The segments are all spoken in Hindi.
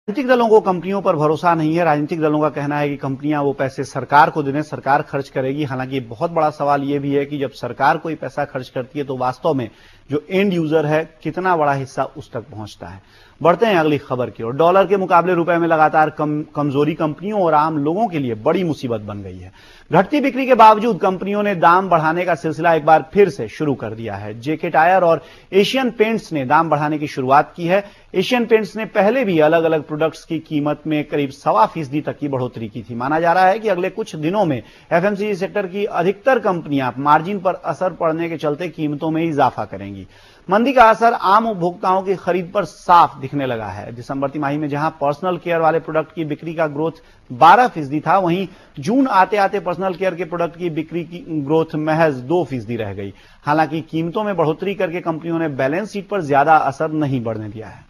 राजनीतिक दलों को कंपनियों पर भरोसा नहीं है। राजनीतिक दलों का कहना है कि कंपनियां वो पैसे सरकार को देने, सरकार खर्च करेगी। हालांकि बहुत बड़ा सवाल ये भी है कि जब सरकार कोई पैसा खर्च करती है तो वास्तव में जो एंड यूजर है कितना बड़ा हिस्सा उस तक पहुंचता है। बढ़ते हैं अगली खबर की ओर। डॉलर के मुकाबले रुपए में लगातार कमजोरी कंपनियों और आम लोगों के लिए बड़ी मुसीबत बन गई है। घटती बिक्री के बावजूद कंपनियों ने दाम बढ़ाने का सिलसिला एक बार फिर से शुरू कर दिया है। जेके टायर और एशियन पेंट्स ने दाम बढ़ाने की शुरुआत की है। एशियन पेंट्स ने पहले भी अलग अलग प्रोडक्ट्स की कीमत में करीब 1.25% तक की बढ़ोतरी की थी। माना जा रहा है कि अगले कुछ दिनों में एफएमसीजी सेक्टर की अधिकतर कंपनियां मार्जिन पर असर पड़ने के चलते कीमतों में इजाफा करेंगी। मंदी का असर आम उपभोक्ताओं की खरीद पर साफ दिखने लगा है। दिसंबर तिमाही में जहां पर्सनल केयर वाले प्रोडक्ट की बिक्री का ग्रोथ 12% था, वहीं जून आते आते पर्सनल केयर के प्रोडक्ट की बिक्री की ग्रोथ महज 2% रह गई। हालांकि कीमतों में बढ़ोतरी करके कंपनियों ने बैलेंस शीट पर ज्यादा असर नहीं बढ़ने दिया है।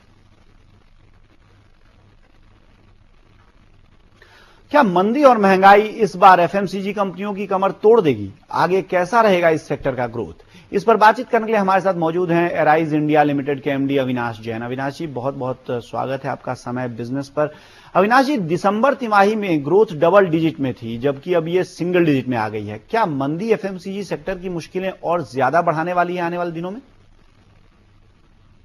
क्या मंदी और महंगाई इस बार एफएमसीजी कंपनियों की कमर तोड़ देगी? आगे कैसा रहेगा इस सेक्टर का ग्रोथ? इस पर बातचीत करने के लिए हमारे साथ मौजूद हैं एराइज इंडिया लिमिटेड के एमडी अविनाश जैन। अविनाश जी, बहुत बहुत स्वागत है आपका समय बिजनेस पर। अविनाश जी, दिसंबर तिमाही में ग्रोथ डबल डिजिट में थी, जबकि अब ये सिंगल डिजिट में आ गई है। क्या मंदी एफएमसीजी सेक्टर की मुश्किलें और ज्यादा बढ़ाने वाली है आने वाले दिनों में?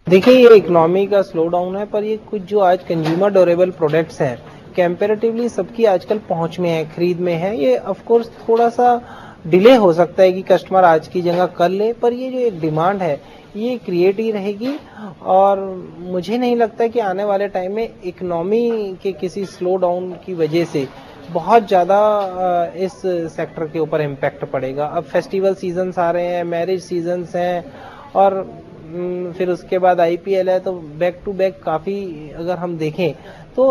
देखिए, ये इकोनॉमी का स्लो डाउन है, पर ये कुछ जो आज कंज्यूमर ड्यूरेबल प्रोडक्ट्स हैं कंपैरेटिवली सबकी आजकल पहुंच में है, खरीद में है। ये ऑफ कोर्स थोड़ा सा डिले हो सकता है कि कस्टमर आज की जगह कल ले, पर ये जो एक डिमांड है ये क्रिएट ही रहेगी। और मुझे नहीं लगता कि आने वाले टाइम में इकोनॉमी के किसी स्लो डाउन की वजह से बहुत ज़्यादा इस सेक्टर के ऊपर इम्पैक्ट पड़ेगा। अब फेस्टिवल सीजन्स आ रहे हैं, मैरिज सीजन्स हैं, और फिर उसके बाद आईपीएल है, तो बैक टू बैक काफ़ी अगर हम देखें तो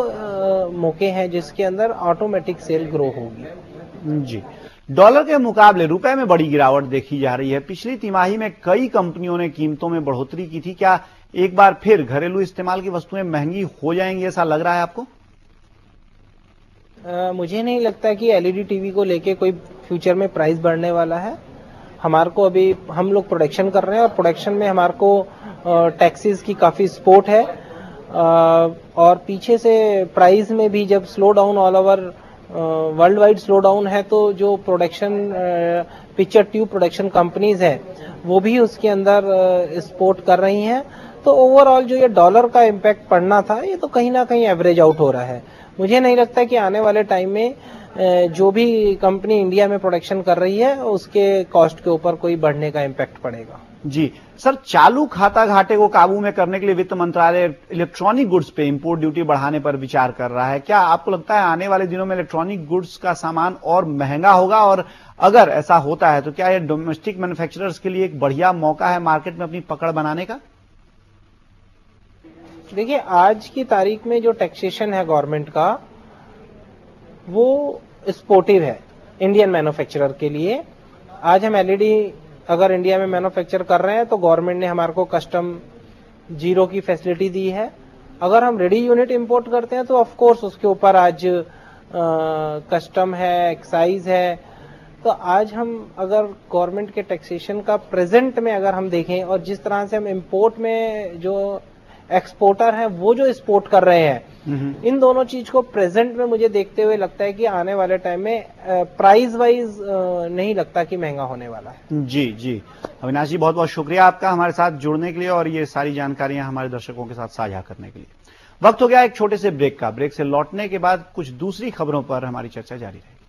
मौके हैं जिसके अंदर ऑटोमेटिक सेल ग्रो होगी। जी, डॉलर के मुकाबले रुपए में बड़ी गिरावट देखी जा रही है। पिछली तिमाही में कई कंपनियों ने कीमतों में बढ़ोतरी की थी। क्या एक बार फिर घरेलू इस्तेमाल की वस्तुएं महंगी हो जाएंगी, ऐसा लग रहा है आपको? मुझे नहीं लगता कि एलईडी टीवी को लेके कोई फ्यूचर में प्राइस बढ़ने वाला है। हमारे को अभी हम लोग प्रोडक्शन कर रहे हैं और प्रोडक्शन में हमारे को टैक्सेस की काफ़ी सपोर्ट है। और पीछे से प्राइस में भी जब slow down all over world wide slow down है, तो जो production picture tube production companies है वो भी उसके अंदर सपोर्ट कर रही हैं। तो ओवरऑल जो ये डॉलर का इम्पैक्ट पड़ना था, ये तो कहीं ना कहीं एवरेज आउट हो रहा है। मुझे नहीं लगता कि आने वाले टाइम में जो भी कंपनी इंडिया में प्रोडक्शन कर रही है उसके कॉस्ट के ऊपर कोई बढ़ने का इम्पैक्ट पड़ेगा। जी सर, चालू खाता घाटे को काबू में करने के लिए वित्त मंत्रालय इलेक्ट्रॉनिक गुड्स पे इंपोर्ट ड्यूटी बढ़ाने पर विचार कर रहा है। क्या आपको लगता है आने वाले दिनों में इलेक्ट्रॉनिक गुड्स का सामान और महंगा होगा? और अगर ऐसा होता है तो क्या यह डोमेस्टिक मैन्युफैक्चरर्स के लिए एक बढ़िया मौका है मार्केट में अपनी पकड़ बनाने का? देखिए, आज की तारीख में जो टैक्सेशन है गवर्नमेंट का, वो सपोर्टिव है इंडियन मैन्युफैक्चरर के लिए। आज हम एलईडी अगर इंडिया में मैन्युफैक्चर कर रहे हैं तो गवर्नमेंट ने हमारे को कस्टम जीरो की फैसिलिटी दी है। अगर हम रेडी यूनिट इंपोर्ट करते हैं तो ऑफ कोर्स उसके ऊपर आज कस्टम है, एक्साइज है। तो आज हम अगर गवर्नमेंट के टैक्सेशन का प्रेजेंट में अगर हम देखें और जिस तरह से हम इंपोर्ट में जो एक्सपोर्टर हैं वो जो एक्सपोर्ट कर रहे हैं, इन दोनों चीज को प्रेजेंट में मुझे देखते हुए लगता है कि आने वाले टाइम में प्राइस वाइज नहीं लगता कि महंगा होने वाला है। जी जी, अविनाश जी, बहुत बहुत शुक्रिया आपका हमारे साथ जुड़ने के लिए और ये सारी जानकारियां हमारे दर्शकों के साथ साझा करने के लिए। वक्त हो गया एक छोटे से ब्रेक का। ब्रेक से लौटने के बाद कुछ दूसरी खबरों पर हमारी चर्चा जारी रहेगी।